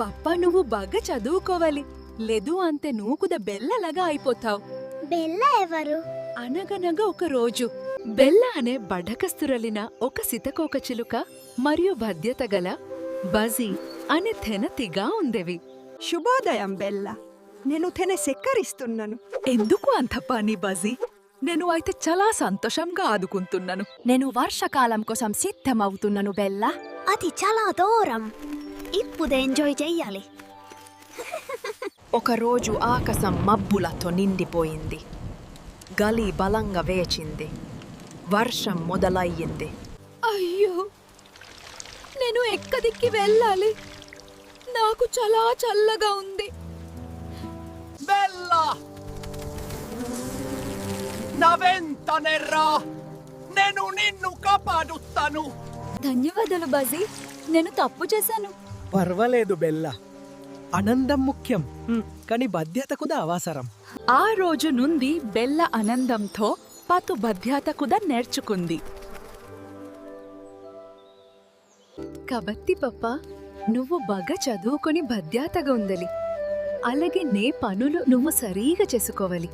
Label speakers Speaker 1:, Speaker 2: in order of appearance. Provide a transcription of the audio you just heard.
Speaker 1: పప్పా నువ్వు బాగా చదువుకోవాలి, లేదు అంతే నూకుద బెల్లలాగా అయిపోతావు.
Speaker 2: బెల్ల ఎవరు?
Speaker 1: అనగనగా ఒక రోజు బెల్ల అనే బడకస్తురలిన ఒక సితకోక చిలుక మరియు బాధ్యత గల బజీ అనే తెనతిగా ఉండేవి.
Speaker 3: శుభోదయం బెల్ల. నేను తెన సెక్కరిస్తున్నాను.
Speaker 1: ఎందుకు అంత పని బజీ? నేను అయితే చాలా సంతోషంగా ఆదుకుంటున్నాను.
Speaker 4: నేను వర్షాకాలం కోసం సిద్ధమవుతున్నాను బెల్ల.
Speaker 2: అది చాలా దూరం. ఇప్పుడు ఎంజాయ్ చెయ్యాలి.
Speaker 4: ఒకరోజు ఆకాశం మబ్బులతో నిండిపోయింది. గాలి బలంగా వేచింది. వర్షం మొదలయ్యింది.
Speaker 1: అయ్యో, నేను ఎక్కడికి వెళ్ళాలి? నాకు చాలా చల్లగా ఉంది.
Speaker 5: బెల్లా, నా వెంటనే రా. నేను నిన్ను కాపాడుతాను.
Speaker 1: ధన్యవాదాలు బజీ, నేను తప్పు చేశాను.
Speaker 6: పర్వాలేదు బెల్లా. ఆనందం ముఖ్యం, కానీ బాధ్యత కూడా అవసరం.
Speaker 1: ఆ రోజు నుండి బెల్ల ఆనందంతో పాటు బాధ్యత కూడా నేర్చుకుంది. కాబట్టి పప్ప, నువ్వు బాగా చదువుకొని బాధ్యతగా ఉండాలి. అలాగే నే పనులు నువ్వు సరిగా చేసుకోవాలి.